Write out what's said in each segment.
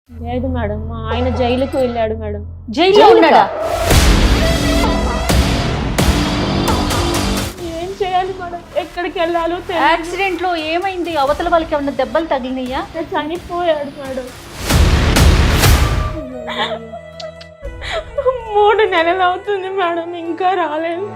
లేదు మేడం, మా ఆయన జైలుకు వెళ్ళాడు మేడం. జైల్లో ఉన్నాడా? ఏం చేయాలి మేడం, ఎక్కడికి వెళ్ళాలో తెలియదు. యాక్సిడెంట్ లో ఏమైంది? అవతల వాళ్ళకి ఏమన్నా దెబ్బలు తగిలినాయా? చనిపోయాడు మేడం. 3 నెలలు అవుతుంది మేడం, ఇంకా రాలేదు.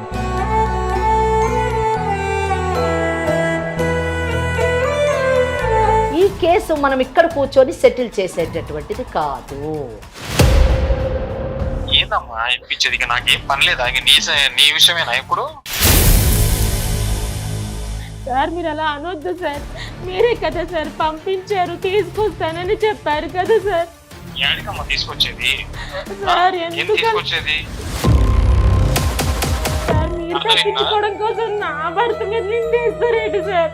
ఈ కేసు మనం ఇక్కడ కూర్చొని సెటిల్ చేసేటటువంటిది కాదు. ఏందమ్మా ఇప్పించేది? ఇక నాకేం పని లేదా? ఇక నీ విషయమేనా ఇప్పుడు? సార్ మీరు అలా అనొద్దు సార్, మీరే కదా సార్ పంపించారు, తీసుకొస్తానని చెప్పారు కదా సార్. ఏడికమ్మా తీసుకొచ్చేది? సార్ ఏం ఎందుకు తీసుకొచ్చేది? సార్ మీరు తప్పించుకోవడం కోసం నా భర్త మీద నిందేస్తారేంటి సార్?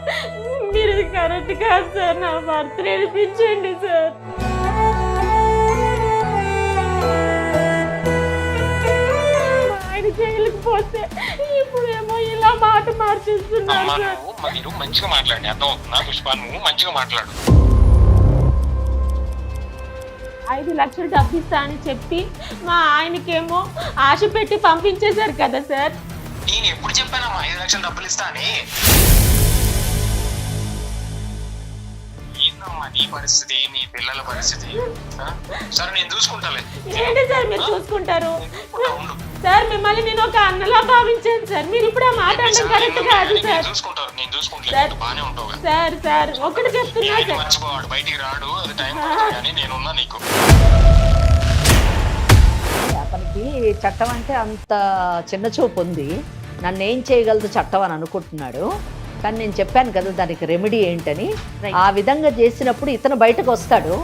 మీరు కరెక్ట్ కాదు సార్, నా భర్త నేర్పించండి సార్. మా ఆయన జైలుకి పోతే ఇప్పుడు ఏమో ఇలా మాట మార్చేస్తున్నారు అమ్మా సార్. మీరు మంచిగా మాట్లాడి, అర్థం అవుతుందా పుష్ప? నువ్వు మంచిగా మాట్లాడు. 5 లక్షలు డబ్బిస్తా అని చెప్పి మా ఆయనకేమో ఆశ పెట్టి పంపించేశారు కదా సార్. నేను ఎప్పుడు చెప్పానమ్మా 5 లక్షలు డబ్బులు ఇస్తా అని? ఏందమ్మా నీ పరిస్థితి, నీ పిల్లల పరిస్థితి? సరే నేను చూసుకుంటాలే. ఏంటి సార్ మీరు చూసుకుంటారు? ఉండు. సార్ మిమ్మల్ని నేను ఒక అన్నలా భావించాను సార్, మీరు ఇప్పుడు ఆ మాట అనడం కరెక్ట్ కాదు సార్. నేను చూసుకుంటాను, బానే ఉంటావు కదా. సార్ సార్ ఒకటి చెప్తున్నా సార్, మర్చిపోవాడు, బయటికి రాడు, అది టైం పడుతుంది కానీ నేనున్నా నీకు. అతనికి చట్టం అంటే అంత చిన్న చూపు ఉంది. నన్ను ఏం చేయగలదు చట్టం అని అనుకుంటున్నాడు. కానీ నేను చెప్పాను కదా దానికి రెమెడీ ఏంటని. ఆ విధంగా చేసినప్పుడు ఇతను బయటకు వస్తాడు.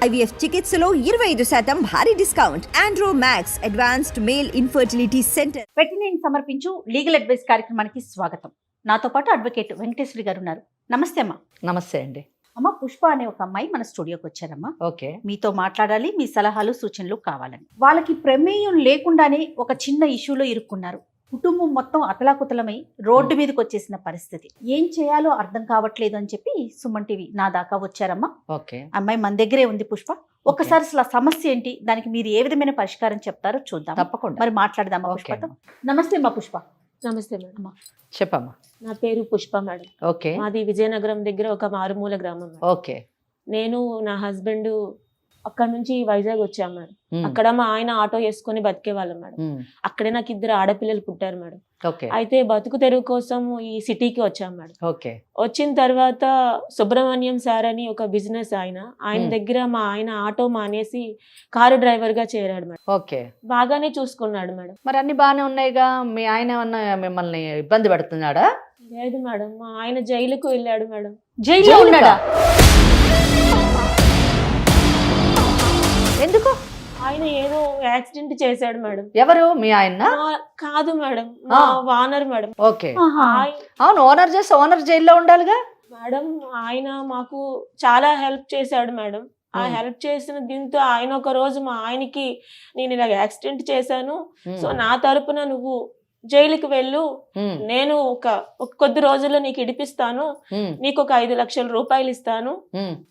IVF చికిత్సలో 25% భారీ discount. Andro max advanced male infertility centre. Veterinary సమర్పించు లీగల్ అడ్వైస్ కార్యక్రమానికి స్వాగతం. నాతో పాటు అడ్వకేట్ వెంకటేశ్వరి గారు ఉన్నారు. నమస్తే అమ్మా. నమస్తే అండి. అమ్మ, పుష్ప అనే ఒక అమ్మాయి మన స్టూడియోకి వచ్చారమ్మా. ఓకే. మీతో మాట్లాడాలి, మీ సలహాలు సూచనలు కావాలని. వాళ్ళకి ప్రమేయం లేకుండానే ఒక చిన్న ఇష్యూలో ఇరుక్కున్నారు. కుటుంబం మొత్తం అతలాకుతలమై రోడ్డు మీదకి వచ్చేసిన పరిస్థితి. ఏం చేయాలో అర్థం కావట్లేదు అని చెప్పి సుమన్ టీవీ నా దాకా వచ్చారమ్మా. ఓకే. అమ్మాయి మన దగ్గరే ఉంది పుష్ప. ఒక్కసారి అసలు ఆ సమస్య ఏంటి, దానికి మీరు ఏ విధమైన పరిష్కారం చెప్తారో చూద్దాం. తప్పకుండా. మరి మాట్లాడదామా పుష్పతో? నమస్తే అమ్మా పుష్ప. నమస్తే మేడం. చెప్పమ్మా. నా పేరు పుష్ప మేడం. ఓకే. మాది విజయనగరం దగ్గర ఒక మారుమూల గ్రామం మేడం. ఓకే. నేను నా హస్బెండ్ అక్కడ నుంచి వైజాగ్ వచ్చాం మేడం. అక్కడ మా ఆయన ఆటో వేసుకొని బతికేవాళ్ళం మేడం. అక్కడే నాకు 2 ఆడపిల్లలు పుట్టారు మేడం. ఓకే. అయితే బతుకు తెరువు కోసం ఈ సిటీకి వచ్చాం మేడం. ఓకే. వచ్చిన తర్వాత సుబ్రహ్మణ్యం సార్ అని ఒక బిజినెస్ ఆయన దగ్గర మా ఆయన ఆటో మానేసి కారు డ్రైవర్ గా చేరాడు మేడం. ఓకే. బాగానే చూసుకున్నాడు మేడం. మరి అన్ని బాగానే ఉన్నాయిగా. మీ ఆయన ఏమన్నా మిమ్మల్ని ఇబ్బంది పెడుతున్నాడా? లేదు మేడం, మా ఆయన జైలుకు వెళ్ళాడు మేడం. జైల్లో ఉన్నాడా? ఎందుకు? ఆయన ఏదో యాక్సిడెంట్ చేశాడు మేడం. ఎవరు? మీ ఆయన? కాదు మేడం, మా ఓనర్ మేడం. ఓకే. అవును, ఓనర్ చేసి ఓనర్ జైల్లో ఉండాలిగా మేడం. ఆయన మాకు చాలా హెల్ప్ చేశాడు మేడం. ఆ హెల్ప్ చేసిన దీంతో ఆయన ఒక రోజు మా ఆయనకి నేను ఇలా యాక్సిడెంట్ చేశాను, సో నా తరపున నువ్వు జైలుకి వెళ్ళు, నేను ఒక కొద్ది రోజుల్లో నీకు ఇడిపిస్తాను, నీకు ఒక 5 లక్షల రూపాయలు ఇస్తాను,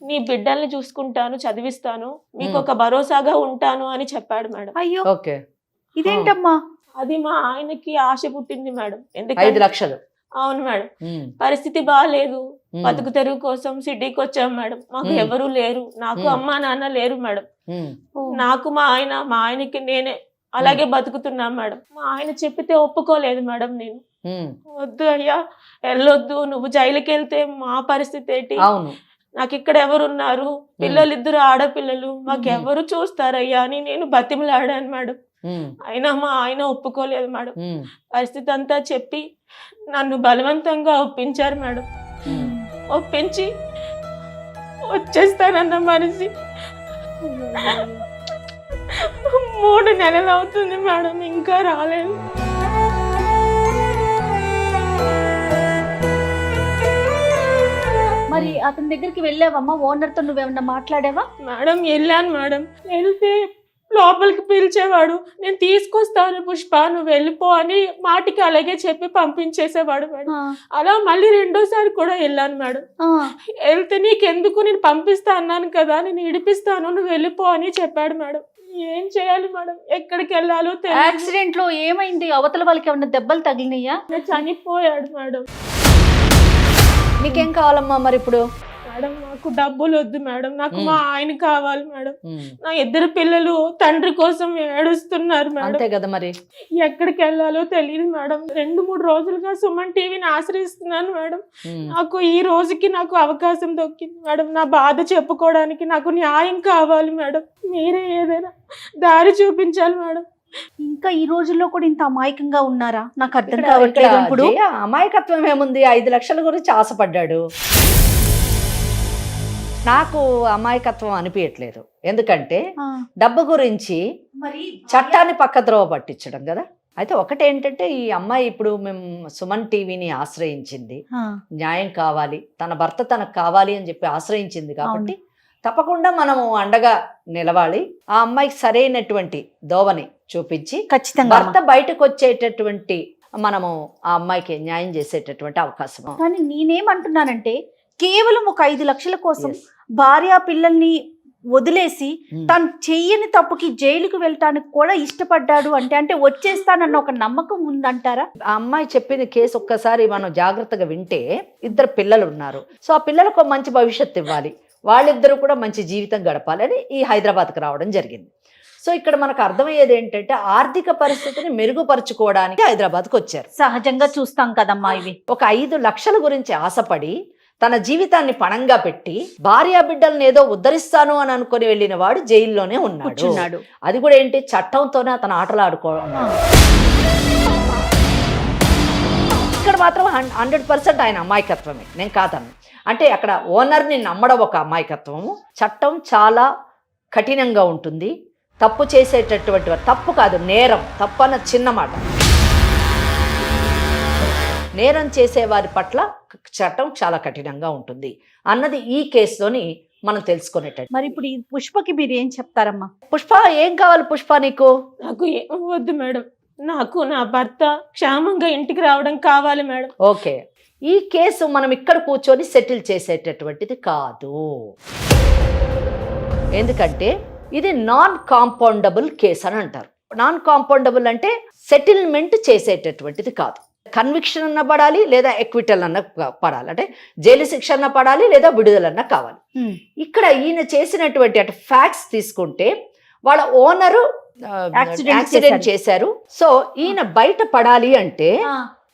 నీ బిడ్డల్ని చూసుకుంటాను, చదివిస్తాను, మీకు ఒక భరోసాగా ఉంటాను అని చెప్పాడు మేడం. అయ్యో, ఓకే. ఇదేంటమ్మా? అది మా ఆయనకి ఆశ పుట్టింది మేడం. 5 లక్షలు? అవును మేడం. పరిస్థితి బాగాలేదు, బతుకు తెరువు కోసం సిటీకి వచ్చాం మేడం. మాకు ఎవరు లేరు, నాకు అమ్మా నాన్న లేరు మేడం. నాకు మా ఆయనకి నేనే అలాగే బతుకుతున్నాం మేడం. మా ఆయన చెప్పితే ఒప్పుకోలేదు మేడం. నేను వద్దు అయ్యా, వెళ్ళొద్దు, నువ్వు జైలుకి వెళ్తే మా పరిస్థితి ఏంటి, నాకు ఇక్కడ ఎవరున్నారు, పిల్లలు 2 ఆడపిల్లలు, మాకెవరు చూస్తారయ్యా అని నేను బతిమలాడాను మేడం. అయినా మా ఆయన ఒప్పుకోలేదు మేడం. పరిస్థితి అంతా చెప్పి నన్ను బలవంతంగా ఒప్పించారు మేడం. ఒప్పించి వచ్చేస్తానన్న మనిషి 3 నెలలు అవుతుంది మేడం, ఇంకా రాలేదు. మరి అతని దగ్గరికి వెళ్ళావమ్మా? ఓనర్ తో నువ్వేమన్నా మాట్లాడావా? మేడం వెళ్ళాను మేడం. వెళ్తే లోపలికి పిలిచేవాడు. నేను తీసుకొస్తాను పుష్ప, నువ్వు వెళ్ళిపో అని మాటికి అలాగే చెప్పి పంపించేసేవాడు మేడం. అలా మళ్ళీ రెండోసారి కూడా వెళ్ళాను మేడం. వెళ్తే నీకెందుకు, నేను పంపిస్తా అన్నాను కదా, నేను ఇడిపిస్తాను, నువ్వు వెళ్ళిపో అని చెప్పాడు మేడం. ఏం చేయాలి మేడం, ఎక్కడికి వెళ్ళాలో తెలియదు. యాక్సిడెంట్ లో ఏమైంది? అవతల వాళ్ళకి ఏమన్నా దెబ్బలు తగిలినాయా? చనిపోయాడు మేడం. మీకేం కావాలమ్మా మరి ఇప్పుడు? మేడం నాకు డబ్బులు వద్దు మేడం, నాకు మా ఆయన కావాలి మేడం. నా 2 పిల్లలు తండ్రి కోసం ఏడుస్తున్నారు మేడం. అంతే కదా మరి. ఎక్కడికి వెళ్ళాలో తెలియదు మేడం. 2-3 రోజులుగా సుమన్ టీవీని ఆశ్రయిస్తున్నాను మేడం. నాకు ఈ రోజుకి నాకు అవకాశం దొక్కింది మేడం. నా బాధ చెప్పుకోవడానికి నాకు న్యాయం కావాలి మేడం. మీరే ఏదైనా దారి చూపించాలి మేడం. ఇంకా ఈ రోజుల్లో కూడా ఇంత అమాయకంగా ఉన్నారా? నాకు అర్థం కావట్లేదు. ఇప్పుడు అమాయకత్వం ఏముంది? 5 లక్షల గురించి ఆశపడ్డాడు. నాకు అమాయకత్వం అనిపించట్లేదు. ఎందుకంటే డబ్బు గురించి చట్టాన్ని పక్కద్రోవ పట్టించడం కదా. అయితే ఒకటేంటంటే, ఈ అమ్మాయి ఇప్పుడు మేము సుమన్ టీవీని ఆశ్రయించింది, న్యాయం కావాలి, తన భర్త తనకు కావాలి అని చెప్పి ఆశ్రయించింది కాబట్టి తప్పకుండా మనము అండగా నిలవాలి. ఆ అమ్మాయికి సరైనటువంటి దోవని చూపించి ఖచ్చితంగా భర్త బయటకు వచ్చేటటువంటి మనము ఆ అమ్మాయికి న్యాయం చేసేటటువంటి అవకాశం. కానీ నేనేమంటున్నానంటే, కేవలం ఒక 5 లక్షల కోసం భార్య పిల్లల్ని వదిలేసి తను చెయ్యని తప్పుకి జైలుకు వెళ్ళటానికి కూడా ఇష్టపడ్డాడు అంటే వచ్చేస్తానన్న ఒక నమ్మకం ఉందంటారా? ఆ అమ్మాయి చెప్పిన కేసు ఒక్కసారి మనం జాగ్రత్తగా వింటే, 2 పిల్లలు ఉన్నారు. సో ఆ పిల్లలకు మంచి భవిష్యత్తు ఇవ్వాలి, వాళ్ళిద్దరూ కూడా మంచి జీవితం గడపాలని ఈ హైదరాబాద్కి రావడం జరిగింది. సో ఇక్కడ మనకు అర్థమయ్యేది ఏంటంటే, ఆర్థిక పరిస్థితిని మెరుగుపరుచుకోవడానికి హైదరాబాద్కి వచ్చారు. సహజంగా చూస్తాం కదమ్మా ఇవి. ఒక 5 లక్షల గురించి ఆశపడి తన జీవితాన్ని పణంగా పెట్టి భార్యా బిడ్డలను ఏదో ఉద్ధరిస్తాను అని అనుకుని వెళ్ళిన వాడు జైల్లోనే ఉన్నాడు. అది కూడా ఏంటి, చట్టంతోనే అతను ఆటలు ఆడుకోవడం. ఇక్కడ మాత్రం 100% ఆయన అమాయకత్వమే, నేను కాదను. అంటే అక్కడ ఓనర్ని నమ్మడం ఒక అమాయకత్వము. చట్టం చాలా కఠినంగా ఉంటుంది. తప్పు చేసేటటువంటి, తప్పు కాదు నేరం, తప్పు అన్న చిన్న మాట. నేరం చేసేవారి పట్ల చట్టం చాలా కఠినంగా ఉంటుంది అన్నది ఈ కేసులోని మనం తెలుసుకునేటట్టు. మరి ఇప్పుడు ఈ పుష్పకి మీరు ఏం చెప్తారమ్మా? పుష్ప ఏం కావాలి పుష్ప నీకు? నాకు వద్దు మేడం, నాకు నా భర్త క్షేమంగా ఇంటికి రావడం కావాలి మేడం. ఓకే, ఈ కేసు మనం ఇక్కడ కూర్చొని సెటిల్ చేసేటటువంటిది కాదు. ఎందుకంటే ఇది నాన్ కాంపౌండబుల్ కేసు అని అంటారు. నాన్ కాంపౌండబుల్ అంటే సెటిల్మెంట్ చేసేటటువంటిది కాదు. కన్విక్షన్ అన్న పడాలి, లేదా ఎక్విటల్ అన్న పడాలి. అంటే జైలు శిక్ష అన్న పడాలి, లేదా విడుదలన్నా కావాలి. ఇక్కడ ఈయన చేసినటువంటి అటు ఫ్యాక్ట్స్ తీసుకుంటే, వాళ్ళ ఓనరు యాక్సిడెంట్ చేశారు. సో ఈయన బయట పడాలి అంటే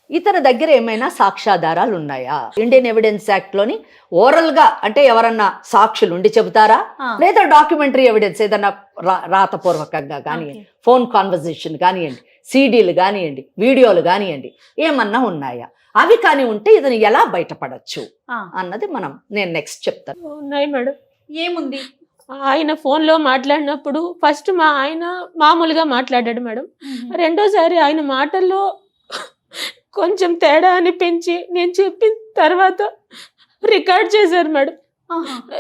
ఇతని దగ్గర ఏమైనా సాక్ష్యాధారాలు ఉన్నాయా? ఇండియన్ ఎవిడెన్స్ యాక్ట్ లోని ఓరల్ గా అంటే ఎవరన్నా సాక్షులు ఉండి చెబుతారా, లేదా డాక్యుమెంటరీ ఎవిడెన్స్ ఏదన్నా రాతపూర్వకంగా కానివ్వండి, ఫోన్ కాన్వర్జేషన్ కానివ్వండి, సీడీలు కానివ్వండి, వీడియోలు కానివ్వండి, ఏమన్నా ఉన్నాయా? అవి కానీ ఉంటే ఇతను ఎలా బయటపడచ్చు అన్నది నేను నెక్స్ట్ చెప్తాను. ఉన్నాయి మేడం. ఏముంది? ఆయన ఫోన్లో మాట్లాడినప్పుడు ఫస్ట్ మా ఆయన మామూలుగా మాట్లాడాడు మేడం. రెండోసారి ఆయన మాటల్లో కొంచెం తేడా అనిపించి నేను చెప్పిన తర్వాత రికార్డ్ చేశారు మేడం.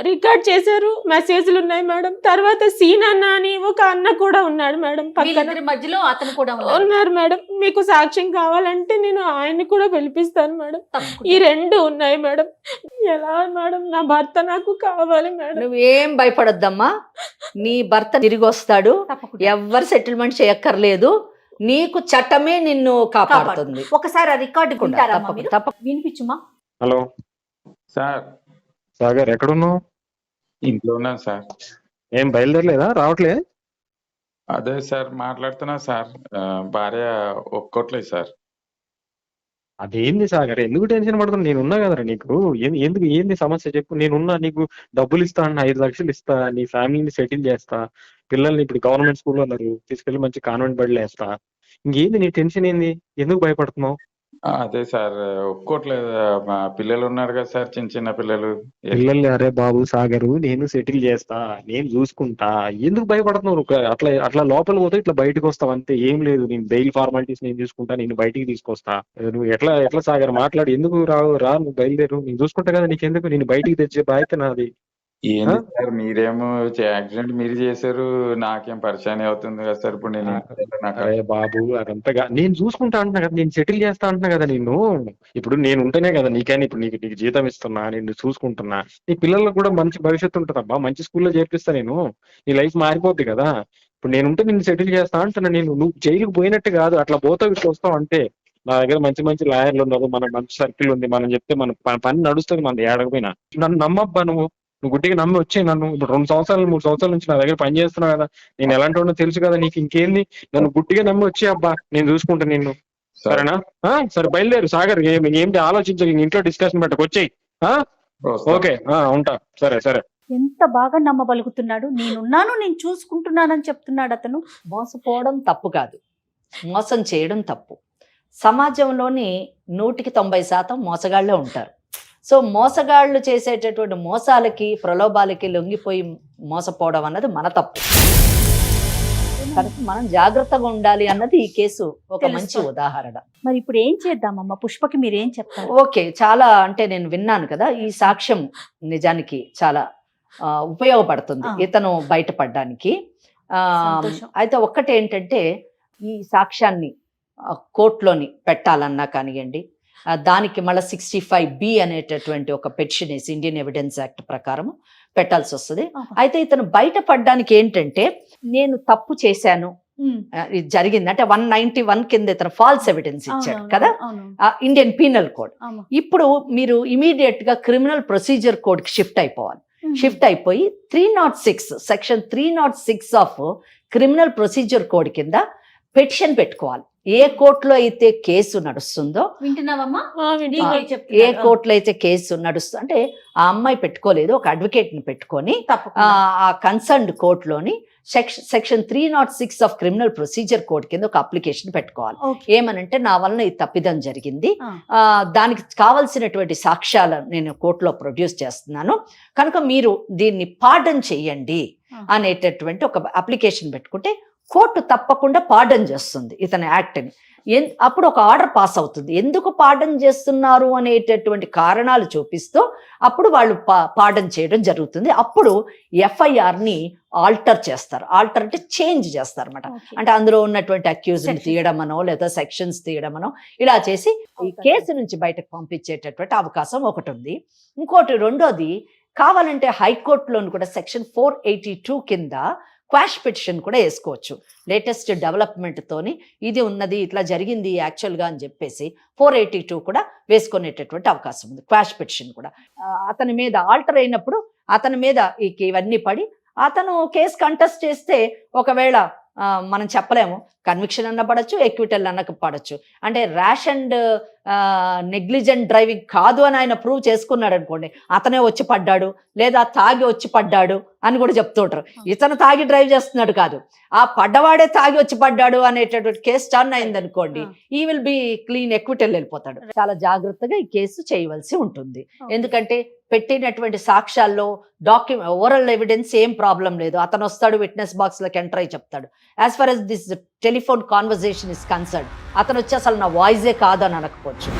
రికార్డ్ చేశారు, మెసేజ్లు ఉన్నాయి మేడం. తర్వాత సీన్ అన్న అని ఒక అన్న కూడా ఉన్నాడు మేడం పక్కన, మధ్యలో అతను కూడా ఉన్నారు మేడం. మీకు సాక్ష్యం కావాలంటే నేను ఆయన్ని కూడా పిలిపిస్తాను మేడం. ఈ 2 ఉన్నాయి మేడం. ఎలా మేడం, నా భర్త నాకు కావాలి మేడం. నువ్వేం భయపడొద్దమ్మా, నీ భర్త తిరిగి వస్తాడు. ఎవ్వరు సెటిల్మెంట్ చేయక్కర్లేదు, నీకు చట్టమే నిన్ను కాపాడుతుంది. ఒకసారి ఆ రికార్డు వినిపించుమా? Hello sir. సాగర్ ఎక్కడున్నావు? ఇంట్లో ఉన్నాను సార్. ఏం బయలుదేరలేదా? రావట్లే? అదే సార్ మాట్లాడుతున్నా సార్, భార్య ఒప్పుకోట్లేదు సార్. అదేంది సాగర్, ఎందుకు టెన్షన్ పడుతున్నా? నేనున్నా కదరా నీకు. ఎందుకు, ఏంది సమస్య చెప్పు. నేనున్నా, నీకు డబ్బులు ఇస్తా అన్న, 5 లక్షలు ఇస్తా, నీ ఫ్యామిలీని సెటిల్ చేస్తా, పిల్లల్ని ఇప్పుడు గవర్నమెంట్ స్కూల్లో ఉన్నారు తీసుకెళ్లి మంచి కాన్వెంట్ బడిలో వేస్తా. ఇంకేంది నీ టెన్షన్ ఏంది? ఎందుకు భయపడుతున్నావు? అదే సార్ ఒప్పుకోట్లేదు. మా పిల్లలు ఉన్నారు కదా సార్, చిన్న చిన్న పిల్లలు. పిల్లల్ని అరే బాబు సాగరు, నేను సెటిల్ చేస్తా, నేను చూసుకుంటా, ఎందుకు భయపడుతున్నావు? అట్లా లోపల పోతే ఇట్లా బయటకు వస్తావు అంతే, ఏం లేదు. నేను బెయిల్ ఫార్మాలిటీస్ నేను చూసుకుంటా, నేను బయటికి తీసుకొస్తా. నువ్వు ఎట్లా సాగర్ మాట్లాడు, ఎందుకు రావు? నువ్వు బయలుదేరు, నేను చూసుకుంటా కదా, నీకెందుకు? నేను బయటికి తెచ్చే బాధ్యత నాది. ఏంది సార్ మీరేమో యాక్సిడెంట్ మీరు చేశారు, నాకేం పరిచయం అవుతుంది కదా సార్. ఇప్పుడు నేను నాకు అరే బాబు అదంతగా నేను చూసుకుంటా అంటున్నా కదా, నేను సెటిల్ చేస్తా అంటున్నా కదా నిన్ను. ఇప్పుడు నేను ఉంటేనే కదా నీకైనా ఇప్పుడు నీకు జీతం ఇస్తున్నా, నిన్ను చూసుకుంటున్నా. నీ పిల్లలకు కూడా మంచి భవిష్యత్తు ఉంటుందబ్బా, మంచి స్కూల్లో చేర్పిస్తా నేను, నీ లైఫ్ మారిపోద్ది కదా. ఇప్పుడు నేనుంటే నిన్ను సెటిల్ చేస్తా అంటున్నా. నువ్వు జైలుకి పోయినట్టు కాదు, అట్లా పోతావు ఇట్లా వస్తావు అంటే. నా దగ్గర మంచి మంచి లాయర్లు ఉన్నారు, మన మంచి సర్కిల్ ఉంది, మనం చెప్తే మన పని నడుస్తుంది, మన ఏడకపోయినా. నన్ను నమ్మబ్బా నువ్వు గుడ్డిగా నమ్మి వచ్చే నన్ను. ఇప్పుడు 2 సంవత్సరాలు 3 సంవత్సరాల నుంచి నా దగ్గర పని చేస్తున్నావు కదా, నేను ఎలాంటి వాడినో తెలుసు కదా నీకు. ఇంకేంది, నన్ను గుడ్డిగా నమ్మి వచ్చే అబ్బా, నేను చూసుకుంటా నిన్ను. సరేనా? సరే బయలుదేరు సాగర్, ఏంటి ఆలోచించక ఇంట్లో డిస్కషన్ పెట్టకు, వచ్చేయి. ఓకే ఉంటా. సరే సరే. ఎంత బాగా నమ్మబలుగుతున్నాడు. నేనున్నాను, నేను చూసుకుంటున్నానని చెప్తున్నాడు అతను. మోసపోవడం తప్పు కాదు, మోసం చేయడం తప్పు. సమాజంలోని 100% మోసగాళ్లే ఉంటారు. సో మోసగాళ్ళు చేసేటటువంటి మోసాలకి ప్రలోభాలకి లొంగిపోయి మోసపోవడం అన్నది మన తప్పు. కాబట్టి మనం జాగ్రత్తగా ఉండాలి అన్నది ఈ కేసు ఒక మంచి ఉదాహరణ. మరి ఇప్పుడు ఏం చేద్దామమ్మా? పుష్పకి మీరు ఏం చెప్తారు? ఓకే, చాలా అంటే నేను విన్నాను కదా, ఈ సాక్ష్యం నిజానికి చాలా ఉపయోగపడుతుంది ఇతను బయటపడడానికి. అయితే ఒక్కటి ఏంటంటే, ఈ సాక్ష్యాన్ని కోర్టులోని పెట్టాలన్నా కానివ్వండి, దానికి మళ్ళీ 65B అనేటటువంటి ఒక పెటిషన్ వేసి ఇండియన్ ఎవిడెన్స్ యాక్ట్ ప్రకారం పెట్టాల్సి వస్తుంది. అయితే ఇతను బయటపడడానికి ఏంటంటే, నేను తప్పు చేశాను, ఇది జరిగింది అంటే 191 కింద ఇతను ఫాల్స్ ఎవిడెన్స్ ఇచ్చాడు కదా, ఇండియన్ పీనల్ కోడ్. ఇప్పుడు మీరు ఇమీడియట్ గా క్రిమినల్ ప్రొసీజర్ కోడ్ కి షిఫ్ట్ అయిపోవాలి. షిఫ్ట్ అయిపోయి 306 section 306 of criminal procedure code కింద పెటిషన్ పెట్టుకోవాలి. ఏ కోర్టులో అయితే కేసు నడుస్తుందో, వింటున్నావమ్మా? ఏ కోర్టులో అయితే కేసు నడుస్తుందో, అంటే ఆ అమ్మాయి పెట్టుకోలేదు, ఒక అడ్వకేట్ ని పెట్టుకొని ఆ కన్సర్న్డ్ కోర్టులోని section 306 of criminal procedure code కింద ఒక అప్లికేషన్ పెట్టుకోవాలి. ఏమనంటే, నా వలన ఈ తప్పిదం జరిగింది, దానికి కావాల్సినటువంటి సాక్ష్యాలు నేను కోర్టులో ప్రొడ్యూస్ చేస్తున్నాను, కనుక మీరు దీన్ని పార్డన్ చెయ్యండి అనేటటువంటి ఒక అప్లికేషన్ పెట్టుకుంటే కోర్టు తప్పకుండా పార్డన్ చేస్తుంది ఇతని యాక్ట్ని. అప్పుడు ఒక ఆర్డర్ పాస్ అవుతుంది. ఎందుకు పార్డన్ చేస్తున్నారు అనేటటువంటి కారణాలు చూపిస్తూ అప్పుడు వాళ్ళు పార్డన్ చేయడం జరుగుతుంది. అప్పుడు ఎఫ్ఐఆర్ని ఆల్టర్ చేస్తారు. ఆల్టర్ అంటే చేంజ్ చేస్తారు అనమాట. అంటే అందులో ఉన్నటువంటి అక్యూజ్ని తీయడమనో లేదా సెక్షన్స్ తీయడమనో ఇలా చేసి ఈ కేసు నుంచి బయటకు పంపించేటటువంటి అవకాశం ఒకటి ఉంది. ఇంకోటి రెండోది, కావాలంటే హైకోర్టులోని కూడా సెక్షన్ 482 కింద క్వాష్ పిటిషన్ కూడా వేసుకోవచ్చు. లేటెస్ట్ డెవలప్మెంట్ తోని ఇది ఉన్నది, ఇట్లా జరిగింది యాక్చువల్గా అని చెప్పేసి 482 కూడా వేసుకునేటటువంటి అవకాశం ఉంది. క్వాష్ పిటిషన్ కూడా అతని మీద ఆల్టర్ అయినప్పుడు అతని మీద ఇవన్నీ పడి అతను కేసు కంటెస్ట్ చేస్తే ఒకవేళ మనం చెప్పలేము, కన్విక్షన్ అన్న పడచ్చు, ఎక్విటల్ అన్నకు పడచ్చు. అంటే ర్యాష్ అండ్ నెగ్లిజెంట్ డ్రైవింగ్ కాదు అని ఆయన ప్రూవ్ చేసుకున్నాడు అనుకోండి, అతనే వచ్చి పడ్డాడు లేదా తాగి వచ్చి పడ్డాడు అని కూడా చెప్తుంటారు. ఇతను తాగి డ్రైవ్ చేస్తున్నాడు కాదు, ఆ పడ్డవాడే తాగి వచ్చి పడ్డాడు అనేటటువంటి కేసు టర్న్ అయింది అనుకోండి, ఈ విల్ బి క్లీన్, ఎక్విటల్ వెళ్ళిపోతాడు. చాలా జాగ్రత్తగా ఈ కేసు చేయవలసి ఉంటుంది. ఎందుకంటే పెట్టినటువంటి సాక్ష్యాల్లో ఓరల్ ఎవిడెన్స్ ఏం ప్రాబ్లం లేదు. అతను వస్తాడు, విట్నెస్ బాక్స్ లోకి ఎంటర్ అయి చెప్తాడు. As far as this telephone conversation is concern, అతను వచ్చి అసలు నా వాయిసే కాదు అని అనకపోవచ్చు,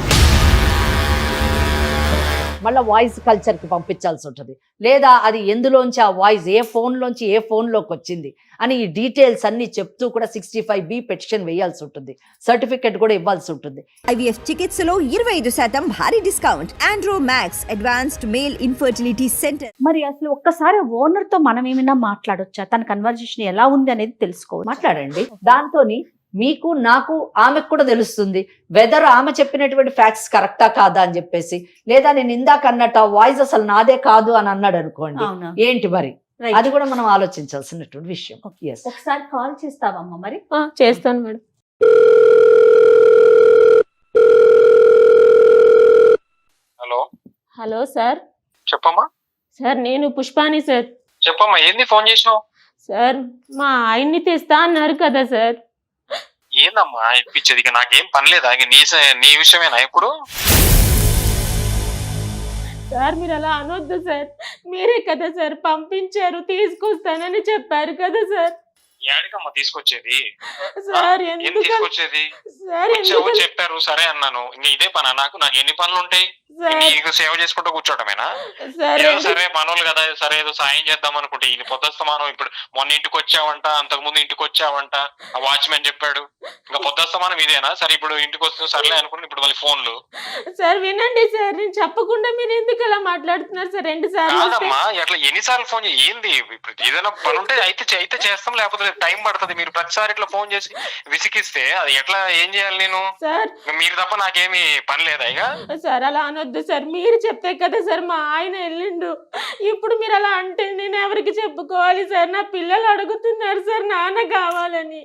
మళ్ళీ వాయిస్ కల్చర్కి పంపించాల్సి ఉంటుంది. లేదా అది ఎందులోంచి ఆ వాయిస్ ఏ ఫోన్లోంచి ఏ ఫోన్లోకి వచ్చింది అని ఈ డీటెయిల్స్ అన్ని చెప్తూ కూడా 65B పెటిషన్ వేయాల్సి ఉంటుంది. సర్టిఫికెట్ కూడా ఇవ్వాల్సి ఉంటుంది. IVF చికిత్సలో 25% భారీ discount. Andro max advanced male infertility centre. మరి అసలు ఒక్కసారి ఓనర్ తో మనం ఏమైనా మాట్లాడొచ్చా? తన కన్వర్జేషన్ ఎలా ఉంది అనేది తెలుసుకోవచ్చు. మాట్లాడండి. దాంతోని మీకు నాకు ఆమెకు కూడా తెలుస్తుంది వెదర్ ఆమె చెప్పినటువంటి ఫ్యాక్ట్స్ కరెక్టా కాదా అని చెప్పేసి. లేదా నేను ఇందాక అన్నట్టు ఆ వాయిస్ అసలు నాదే కాదు అని అన్నాడు అనుకోండి, ఏంటి మరి, అది కూడా మనం ఆలోచించాల్సినటువంటి విషయం. ఒకసారి కాల్ చేస్తావమ్మా? మరి చేస్తాను మేడం. Hello hello sir. చెప్పమ్మా. సార్ నేను పుష్పాని సార్. చెప్పమ్మా, ఏంది ఫోన్ చేసినావు? సార్ మా ఆయన్ని తెస్తా అన్నారు కదా సార్. ఏందమ్మా ఇప్పించేది? ఇక నాకేం పనిలేదా? నీ విషయమేనా ఇప్పుడు? సార్ మీరు అలా అనొద్దు సార్, మీరే కదా సార్ పంపించారు, తీసుకొస్తానని చెప్పారు కదా సార్. ఏడికమ్మా తీసుకొచ్చేది? సార్ ఏం తీసుకొచ్చేది? సార్ చెప్పారు, సరే అన్నాను. ఇంక ఇదే పనా నాకు? నాకు ఎన్ని పనులు ఉంటాయి? సార్ నీకు సేవ చేసుకుంటూ కూర్చోటమేనా? సార్ ఏదో సరే మనోళ్ళు కదా, సరే ఏదో సాయం చేద్దాం అనుకుంటే ఇది పొద్దుస్తమానం. ఇప్పుడు మొన్న ఇంటికి వచ్చావంట, అంతకు ముందు ఇంటికి వచ్చావంట, ఆ వాచ్మెన్ చెప్పాడు. ఇంకా పొద్దుస్తమానం ఇదేనా? సరే ఇప్పుడు ఇంటికి వస్తుంది సర్లే అనుకుని ఇప్పుడు మళ్ళీ ఫోన్లు. సార్ వినండి సార్, నేను చెప్పకుండా మీరు ఎందుకు అలా మాట్లాడుతున్నారు సార్? 2 సార్లు కాదమ్మా, అట్లా ఎన్నిసార్లు ఫోన్ ఏంది? ఇప్పుడు ఏదైనా పని ఉంటే అయితే చేస్తాం, లేకపోతే టైం పడుతుంది. మీరు ప్రతిసారి ఇట్లా ఫోన్ చేసి విసిగిస్తే అది ఎట్లా, ఏం చేయాలి నేను? సార్ మీరు తప్ప నాకేమి పని లేదా ఇక? సార్ అలా అనొద్దు సార్, మీరు చెప్తే కదా సార్ మా ఆయన వెళ్ళిండు. ఇప్పుడు మీరు అలా అంటే నేను ఎవరికి చెప్పుకోవాలి సార్? నా పిల్లలు అడుగుతున్నారు సార్ నాన్న కావాలని.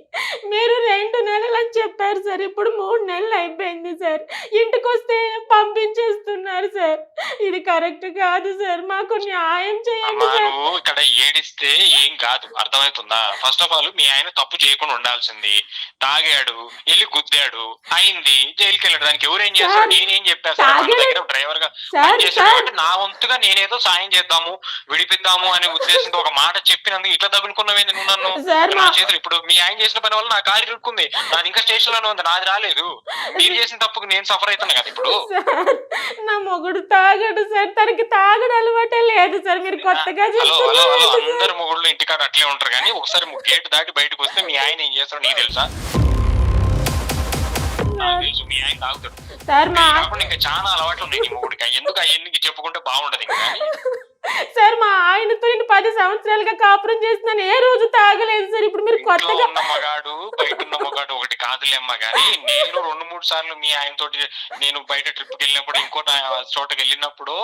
మీరు 2 నెలలు అని చెప్పారు సార్, ఇప్పుడు 3 నెలలు అయిపోయింది సార్. ఇంటికి వస్తే పంపించేస్తున్నారు సార్. ఇది కరెక్ట్ కాదు సార్, మాకు న్యాయం చేయండి అమ్మా, సార్. నువ్వు ఇక్కడ ఏడిస్తే ఏం కాదు, అర్థమవుతుందా? ఫస్ట్ ఆఫ్ ఆల్ మీ ఆయన తప్పు చేయకుండా ఉండాల్సింది. తాగాడు, వెళ్ళి గుద్దాడు, అయింది, జైలుకి వెళ్ళాడు. దానికి ఎవరేం చేస్తారు? నేనేం చెప్పాను సార్? మన దగ్గర డ్రైవర్ గా పనిచేస్తాడు కాబట్టి నా వంతుగా నేనేదో సాయం చేద్దాము, విడిపిద్దాము అనే ఉద్దేశంతో ఒక మాట చెప్పినందుకు ఇట్లా తగులుకున్నావేంది నువ్వు నన్ను? నా చేతులు ఇప్పుడు మీ ఆయన చేసిన పని వల్ల నా కారు ఇరుక్కుంది, నాది ఇంకా స్టేషన్ లోనే ఉంది, నాది రాలేదు. మీరు చేసిన తప్పుకు నేను సఫర్ అవుతున్నా కదా ఇప్పుడు. సార్ నా మొగుడు తాగడు సార్, తనకి తాగడు అలవాటే లేదు సార్. మీరు కొత్తగా హలో హలో హలో, చెప్తున్నారు అందరు మొగుళ్ళు ఇంటికాడ అట్లే ఉంటారు, కానీ ఒకసారి గేట్ దాటి బయటకు వస్తే మీ ఆయన ఏం చేస్తారో నీకు తెలుసా? నాకు తెలుసు, మీ ఆయన తాగుతాడు. సార్. మా కాకుండా ఇంకా చాలా అలవాట్లు ఉన్నాయి నీ మొగుడికి. ఎందుకు అవన్నీ చెప్పుకుంటే బాగుంటది ఇంకా. సార్ మా ఆయనతో నేను 10 సంవత్సరాలుగా కాపురం చేస్తున్నాను, ఏ రోజు తాగలేదు సార్. ఇప్పుడు మీరు ఇంట్లో కొత్తగా ఉన్న మగాడు బయట ఉన్న మగాడు ఒకటి కాదులేమ్మా. కానీ నేను 2-3 సార్లు మీ ఆయన తోటి నేను బయట ట్రిప్కి వెళ్ళినప్పుడు, ఇంకో చోటకి వెళ్ళినప్పుడు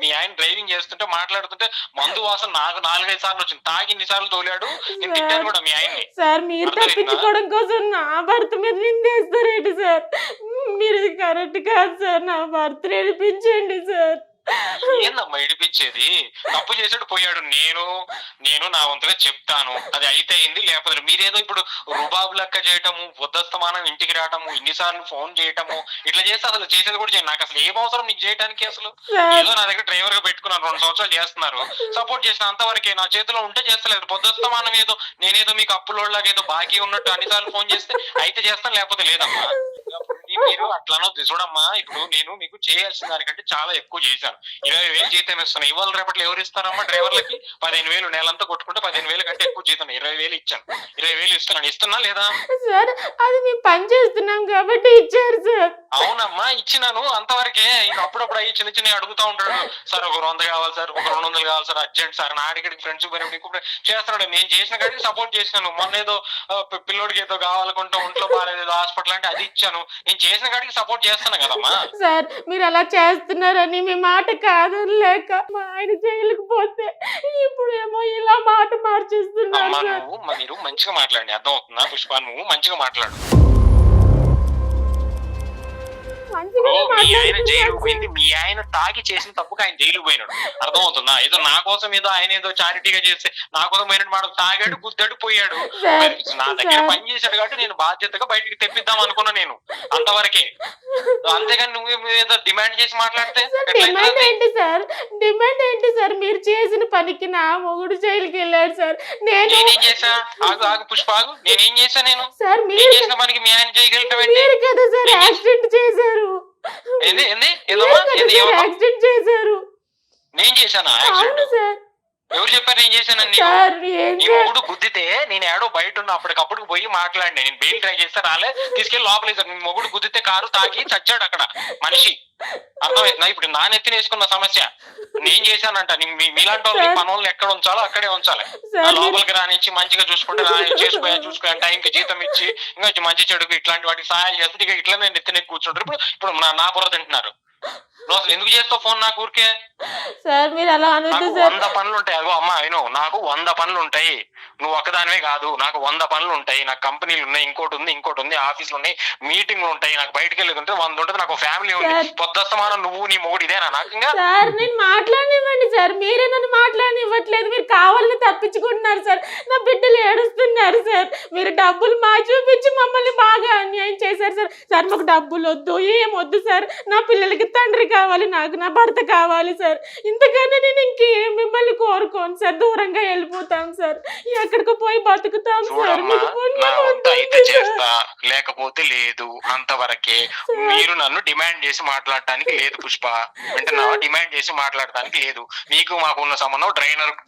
మీ ఆయన డ్రైవింగ్ చేస్తుంటే మాట్లాడుతుంటే మందు వాసన నాకు 4-5 సార్లు వచ్చింది. తాగి 2 సార్లు తోలాడు, నేను తిట్టాను కూడా మీ ఆయన్ని. సార్ మీరు తప్పించుకోవడం కోసం నా భర్త మీద నిందేస్తారేంటి సార్? మీరు ఇది కరెక్ట్ కాదు సార్, నా భర్త ఏడిపించండి సార్. ఏందమ్మా ఇడిపించేది? తప్పు చేసాడు పోయాడు, నేను నా వంతుగా చెప్తాను, అది అయితే అయింది లేకపోతే. మీరేదో ఇప్పుడు రుబాబు లెక్క చేయటము, ఉద్దస్తమానం ఇంటికి రావటము, ఇన్నిసార్లు ఫోన్ చేయటము, ఇట్లా చేస్తే అసలు చేసేది కూడా చేయండి. నాకు అసలు ఏం అవసరం నీకు చేయడానికి? అసలు ఏదో నా దగ్గర డ్రైవర్ గా పెట్టుకున్నాను, 2 సంవత్సరాలు చేస్తున్నారు, సపోర్ట్ చేసిన అంతవరకే. నా చేతిలో ఉంటే చేస్తలేదు. పొద్దుస్తమానం ఏదో నేనేదో మీకు అప్పులోళ్ళగా ఏదో బాకీ ఉన్నట్టు అన్నిసార్లు ఫోన్ చేస్తే అయితే చేస్తాను, లేకపోతే లేదమ్మా. మీరు అట్లా అనొద్దు. చూడమ్మా, ఇప్పుడు నేను మీకు చేయాల్సిన దానికంటే చాలా ఎక్కువ చేశాను. 20,000 జీతం ఇస్తాను. ఇవాళ రేపట్లో ఎవరు ఇస్తారమ్మా డ్రైవర్లకి? 15,000 నెలంతా కొట్టుకుంటే 15,000 కంటే ఎక్కువ జీతం. 20,000 ఇచ్చాను, 20,000 ఇస్తున్నాను. ఇస్తున్నా లేదా? సార్ అది మేము పని చేస్తున్నాం కాబట్టి ఇచ్చారు సార్. అవునమ్మా, ఇచ్చినాను అంతవరకే. ఇంక అప్పుడప్పుడు అయ్యి చిన్న చిన్న అడుగుతా ఉంటాడు, సార్ ఒక 100 కావాలి సార్, ఒక 200 కావాలి సార్, అర్జెంట్ సార్. నా అడిగిడికి ఫ్రెండ్స్ చేస్తున్నాడు. నేను చేసిన కాడికి సపోర్ట్ చేసినాను. మొన్న ఏదో పిల్లోడికి ఏదో కావాలనుకుంటా, ఒంట్లో బాగాలేదు, హాస్పిటల్ అంటే అది ఇచ్చాను. నేను చేసిన కాడికి సపోర్ట్ చేస్తాను కదమ్మా. సార్ మీరు అలా చేస్తున్నారని మీ మాట కాదనలేక మా ఆయన జైలుకు పోతే ఇప్పుడు ఏమో ఇలా మాట మార్చేస్తున్నారు అమ్మా, సార్. మీరు మంచిగా మాట్లాడండి, అర్థం అవుతుందా పుష్ప? నువ్వు మంచిగా మాట్లాడు. మంచిగా మీ ఆయన జైలు మాట్లాడుతున్నారు పోయింది, మీ ఆయన తాగి చేసిన తప్పుకు ఆయన జైలు పోయినాడు, అర్థం అవుతుందా? ఏదో నా కోసం ఏదో ఆయన ఏదో చారిటీగా చేస్తే నా కోసం పోయినట్టు మాట. తాగాడు, గుద్దాడు, పోయాడు. సార్, నా దగ్గర సార్. పని చేశాడు కాబట్టి నేను బాధ్యతగా బయటికి తెప్పిద్దాం అనుకున్నా, నేను అంతవరకే. అంతేగాని నువ్వు ఏదో డిమాండ్ చేసి మాట్లాడితే సార్, ఎట్లా డిమాండ్ అవుతుంది? ఏంటి సార్? డిమాండ్ ఏంటి సార్? మీరు చేసిన పనికి నా మొగుడు జైలుకి వెళ్ళాడు సార్. నేనేం చేశా? ఆగు పుష్ప, ఆగు. నేనేం చేశా? నేను సార్ నేను మీరు చేసిన పనికి మీ ఆయన జైలుకి వెళ్ళటం ఏంటి? మీరు కదా సార్ యాక్సిడెంట్ చేశారు. ఏంది ఏంది మీరు ఏదమ్మా? కదా ఏంది సార్ ఏమన్నా? యాక్సిడెంట్ చేశారు. నేను చేశానా అవును యాక్సిడెంట్? సార్. ఎవరు చెప్పారు నేను చేశానని? సార్ ఏం నీ మొగుడు గుద్దితే నేను ఏడో బయట ఉన్న అప్పటికప్పుడు పోయి మాట్లాడినా. నేను బెయిల్ ట్రై చేస్తే రాలే, తీసుకెళ్లి లోపలేసారు. నీ మొగుడు గుద్దితే కారు తాగి చచ్చాడు అక్కడ మనిషి, అర్థమవుతుందా? ఇప్పుడు నా నెత్తిన వేసుకున్న సమస్య నేను చేశానంట. మీలాంటి వాళ్ళు పని వాళ్ళు ఎక్కడ ఉంచాలో అక్కడే ఉంచాలి. లోపలికి రానిచ్చి మంచిగా చూసుకుంటే చూసుకో టైంకి జీతం ఇచ్చి ఇంకా మంచి చెడుకు ఇట్లాంటి వాటికి సహాయం చేస్తుంటే ఇక ఇట్లా నేను నెత్తిన కూర్చుంటారు. ఇప్పుడు నా బుర్ర తింటున్నారు. నువ్వు అసలు ఎందుకు చేస్తావు ఫోన్ నాకు ఊరికే? సార్ మీరు అలా అనొద్దు నాకు సార్. 100 పనులు ఉంటాయి. అదిగో అమ్మా అయినో, నాకు 100 పనులు ఉంటాయి. నువ్వు ఒక్కదానివే కాదు, నాకు 100 పనులు ఉంటాయి. నాకు కంపెనీలు ఉన్నాయి, ఇంకోటి ఉంది, ఆఫీసులు ఉన్నాయి, మీటింగ్లు ఉంటాయి. నాకు బయటకు వెళ్ళేది ఉంటే 100 ఉంటుంది. నాకు ఫ్యామిలీ ఉంది. పొద్దుస్తమానం నువ్వు నీ మొగుడు ఇదేనా నాకు? ఇంకా సార్ నేను మాట్లాడనివ్వండి సార్, మీరే నన్ను మాట్లాడనివ్వట్లేదు. మీరు కావాలని తప్పించుకుంటున్నారు సార్. నా బిడ్డలు ఏడుస్తున్నారు సార్. మీరు డబ్బులు మా చూపించి మమ్మల్ని బాగా అన్యాయం చేశారు సార్. సార్ మాకు డబ్బులు వద్దు, ఏం వద్దు సార్. నా పిల్లలకి తండ్రి కావాలి, నాకు నా భర్త కావాలి సార్. ఇంతకన్నా నేను ఇంకేం మిమ్మల్ని కోరుకోను సార్. దూరంగా వెళ్ళిపోతాం సార్. ఎక్కడికో పోయి బతుకుతాం సార్. చూడమ్మా, మీకు నా పుణ్యం వంతు అయితే ఉంటుంది చేస్తా, సార్. లేకపోతే లేదు, అంతవరకే. మీరు నన్ను డిమాండ్ చేసి మాట్లాడటానికి లేదు పుష్ప, వింటున్నావా? డిమాండ్ చేసి మాట్లాడటానికి లేదు. మీకు మాకున్న సంబంధం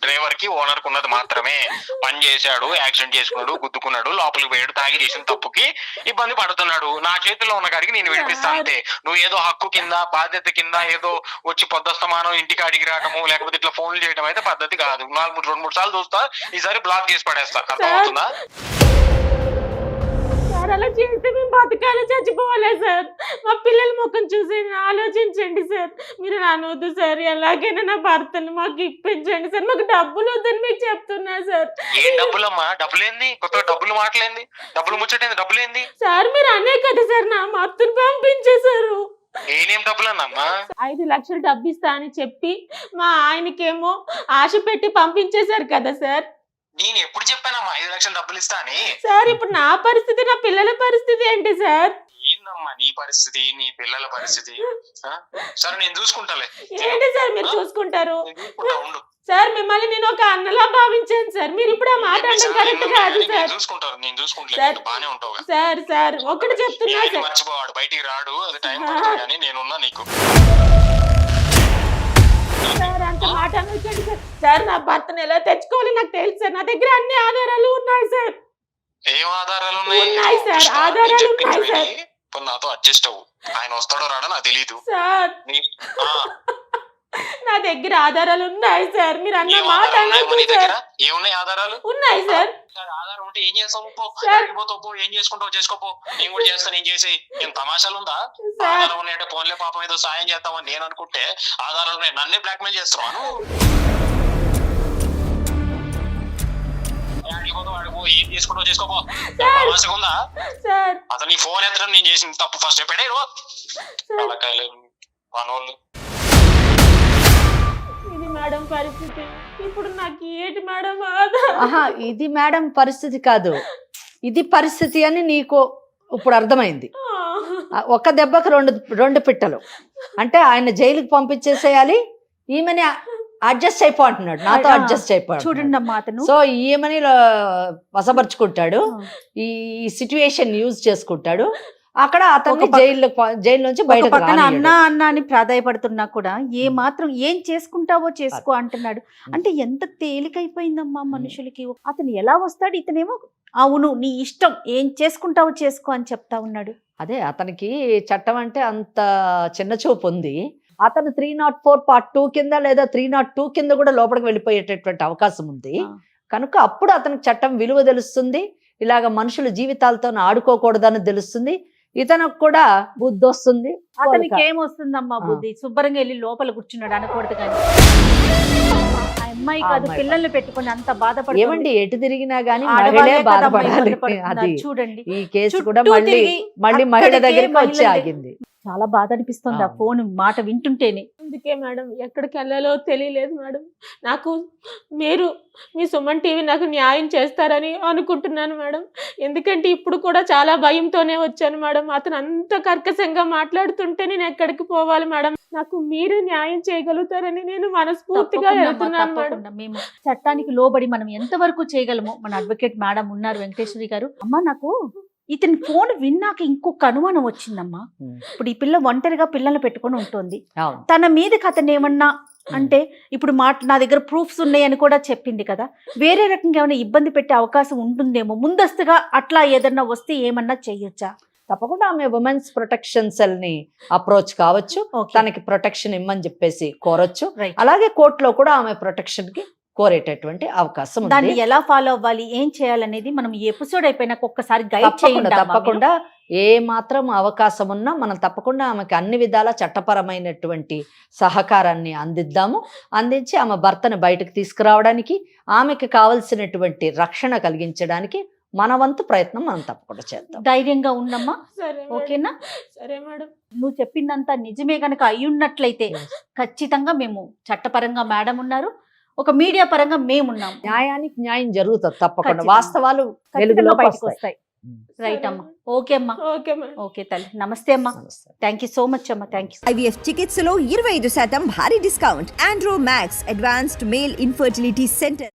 డ్రైవర్ కి ఓనర్ కు ఉన్నది మాత్రమే. పని చేశాడు, యాక్సిడెంట్ చేసుకున్నాడు, గుద్దుకున్నాడు, లోపలికి పోయాడు, తాగి చేసిన తప్పుకి ఇబ్బంది పడుతున్నాడు. నా చేతిలో ఉన్న కాడికి నేను విడిపిస్తా అంతే. నువ్వు ఏదో హక్కు కింద, బాధ్యత కింద ఏదో వచ్చి పొద్దస్తమానం ఇంటికి అడిగి రావటము, లేకపోతే ఇట్లా ఫోన్లు చేయడం అయితే పద్ధతి కాదు. 2-3 సార్లు చూస్తా, ఈసారి బ్లాక్ చేసి పడేస్తా. అర్థమవుతుందా? సార్ అలా చేస్తే మేము బతకాలి, చచ్చిపోవాలి సార్. మా పిల్లల ముఖం చూసి ఆలోచించండి సార్. మీరు అనవద్దు సార్, ఎలాగైనా నా భర్తను మాకు ఇప్పించండి సార్. మాకు డబ్బులు వద్దని మీకు చెప్తున్నా సార్. ఏం డబ్బులమ్మా? డబ్బులేంది? కొత్త డబ్బులు మాటలేంది? డబ్బులు ముచ్చటేంది? డబ్బులేంది? సార్ మీరు అనే కదా సార్ నా భర్తను పంపించేశారు. నేనేం డబ్బులన్నమ్మా? 5 లక్షలు డబ్బు ఇస్తా అని చెప్పి మా ఆయనకేమో ఆశ పెట్టి పంపించేశారు కదా సార్. నేను ఎప్పుడు చెప్పానమ్మా 5 లక్షలు డబ్బులు ఇస్తా అని? సార్ ఇప్పుడు నా పరిస్థితి, నా పిల్లల పరిస్థితి ఏంటి సార్? ఏందమ్మా నీ పరిస్థితి, నీ పిల్లల పరిస్థితి? సరే నేను చూసుకుంటాలే. ఏంటి సార్ మీరు చూసుకుంటారు? నేను చూసుకుంటా, ఉండు. సార్ మిమ్మల్ని నేను ఒక అన్నలా భావించాను సార్. మీరు ఇప్పుడు ఆ మాట అనడం కరెక్ట్ కాదు నేను సార్. చూసుకుంటాను, నేను చూసుకుంటా. సార్. బానే ఉంటావుగా. సార్ ఒకటి చెప్తున్నా ఆయన సార్. మర్చిపోవాడు, బయటికి రాడు, అది టైం పడుతుంది, కానీ నేనున్నా నీకు. సార్ అంత మాట అనొచ్చండి సార్. సార్ నా భర్తను ఎలా తెచ్చుకోవాలి నాకు తెలుసు సార్. నా దగ్గర అన్ని ఆధారాలు ఉన్నాయి సార్. ఏం ఆధారాలు ఉన్నాయి సార్, కృష్ణ, ఆధారాలు నేను చెప్పింది ఉన్నాయి సార్. విని, ఇప్పుడు నాతో అడ్జస్ట్ అవ్వు. ఆయన వస్తాడో రాడో నాకు తెలీదు. సార్ నా దగ్గర ఆధారాలు ఉన్నాయి సార్. మీరు అన్న ఏం మాట ఆధారాలు ఉన్నాయి అనొద్దు నీ దగ్గర? సార్. ఏమున్నాయి ఆధారాలు? ఉన్నాయి సార్. ఆధారం ఉంటే ఏం చేస్తావు? పో, సార్. ఎక్కడికి పోతావు? పో, ఏం చేసుకుంటావు చేసుకోపో. నేను కూడా చేస్తాను, ఏం చేసేయి. ఏం తమాషాలు ఉందా? సార్. ఆధారం ఉన్నాయంటే ఫోన్లే పాపం ఏదో సాయం చేస్తామని నేను అనుకుంటే ఆధారాలు ఉన్నాయి. నన్నే బ్లాక్మెయిల్ చేస్తున్నాను. ఏం చేసుకుంటావు చేసుకోపో. తమాషగా ఉందా? సార్ అసలు నీ ఫోన్ ఎత్తడం నేను చేసిన తప్పు. ఫస్ట్ చెప్పాడే తలకాయలు మనోళ్ళు. ఇది మేడం పరిస్థితి. ఇప్పుడు నాకు ఏంటి మేడం ఆహా, ఇది మేడం పరిస్థితి కాదు, ఇది పరిస్థితి అని నీకు ఇప్పుడు అర్థమైంది. ఒక దెబ్బకు రెండు పిట్టలు. అంటే ఆయన జైలుకి పంపించేసేయాలి, ఈమెని అడ్జస్ట్ అయిపోతున్నాడు, నాతో అడ్జస్ట్ అయిపోయాడు. చూడండి అమ్మా అతను. సో ఈమెని వశపరుచుకుంటాడు, ఈ సిచ్యువేషన్ యూజ్ చేసుకుంటాడు. అక్కడ అతన్ని జైలు నుంచి బయటకు పక్కన రానియ్యడు. అన్నా అన్నా అని ప్రాధాయపడుతున్నా కూడా ఏ మాత్రం ఏం చేసుకుంటావో చేసుకో అంటున్నాడు. అంటే ఎంత తేలికైపోయిందమ్మా మనుషులకి. అతను ఎలా వస్తాడు, ఇతనేమో అవును నీ ఇష్టం, ఏం చేసుకుంటావో చేసుకో అని చెప్తా ఉన్నాడు. అదే అతనికి చట్టం అంటే అంత చిన్న చూపు ఉంది. అతను 304 పార్ట్ 2 కింద లేదా 302 కింద కూడా లోపలికి వెళ్ళిపోయేటటువంటి అవకాశం ఉంది. కనుక అప్పుడు అతనికి చట్టం విలువ తెలుస్తుంది, ఇలాగ మనుషుల జీవితాలతో ఆడుకోకూడదని తెలుస్తుంది. ఇతనికి కూడా బుద్ధి వస్తుంది. అతనికి ఏమొస్తుందమ్మా బుద్ధి? శుభ్రంగా వెళ్ళి లోపల కూర్చున్నాడు అనకూడదు కానీ. ఆ అమ్మాయి కాదు పిల్లల్ని పెట్టుకుని అంత బాధపడి ఏమండి ఎటు తిరిగినా గానీ మహిళే బాధపడాలి. అది చూడండి. ఈ కేసు కూడా చుట్టూ మళ్ళీ తిరిగి మహిళ అక్కడికే దగ్గరికి వచ్చి మహిళ ఆగింది. చాలా బాధ అనిపిస్తుంది ఆ ఫోన్ మాట వింటుంటేనే. అందుకే మేడం ఎక్కడికి వెళ్ళాలో తెలియలేదు మేడం. నాకు మీరు మీ సుమన్ టీవీ నాకు న్యాయం చేస్తారని అనుకుంటున్నాను మేడం. ఎందుకంటే ఇప్పుడు కూడా చాలా భయంతోనే వచ్చాను మేడం. అతను అంత కర్కశంగా మాట్లాడుతుంటే నేను ఎక్కడికి పోవాలి మేడం? నాకు మీరు న్యాయం చేయగలుగుతారని నేను మనస్ఫూర్తిగా వెళ్తున్నాను మేడం. మేము చట్టానికి లోబడి మనం ఎంతవరకు చేయగలమో మన అడ్వకేట్ మేడం ఉన్నారు, వెంకటేశ్వరి గారు. అమ్మా నాకు ఇతని ఫోన్ విన్నాక ఇంకొక అనుమానం వచ్చిందమ్మా. ఇప్పుడు ఈ పిల్ల ఒంటరిగా పిల్లల్ని పెట్టుకొని ఉంటుంది, తన మీదకి అతను ఏమన్నా అంటే ఇప్పుడు నా దగ్గర ప్రూఫ్స్ ఉన్నాయని కూడా చెప్పింది కదా, వేరే రకంగా ఏమైనా ఇబ్బంది పెట్టే అవకాశం ఉంటుందేమో, ముందస్తుగా అట్లా ఏదన్నా వస్తే ఏమన్నా చెయ్యొచ్చా? తప్పకుండా ఆమె ఉమెన్స్ ప్రొటెక్షన్ సెల్ ని అప్రోచ్ కావచ్చు, తనకి ప్రొటెక్షన్ ఇమ్మని చెప్పేసి కోరొచ్చు. అలాగే కోర్టులో కూడా ఆమె ప్రొటెక్షన్ కి కోరేటటువంటి అవకాశం ఉంది. దాన్ని ఎలా ఫాలో అవ్వాలి, ఏం చేయాలనేది మనం ఈ ఎపిసోడ్ అయిపోయినాక ఒక్కసారి గైడ్ చేయండి. తప్పకుండా ఏ మాత్రం అవకాశం ఉన్నా మనం తప్పకుండా ఆమెకి అన్ని విధాల చట్టపరమైనటువంటి సహకారాన్ని అందించి ఆమె భర్తను బయటకు తీసుకురావడానికి, ఆమెకి కావలసినటువంటి రక్షణ కలిగించడానికి మన వంతు ప్రయత్నం మనం తప్పకుండా చేద్దాం. ధైర్యంగా ఉండమ్మా. ఓకేనా? సరే మేడం. నువ్వు చెప్పిందంతా నిజమే కనుక అయ్యున్నట్లయితే ఖచ్చితంగా మేము చట్టపరంగా మేడం ఉన్నారు, ఒక మీడియా పరంగా మేమున్నాం. న్యాయానికి న్యాయం జరుగుతుంది తప్పకుండా, వాస్తవాలు వెలుగులో బయటకు వస్తాయి. రైట్ అమ్మా. ఓకే అమ్మా. ఓకే తల్లి. నమస్తే అమ్మా. థ్యాంక్ యూ సో మచ్ అమ్మా. Thank you. IVF చికిత్సలో 25% భారీ discount. Andro max advanced male infertility centre.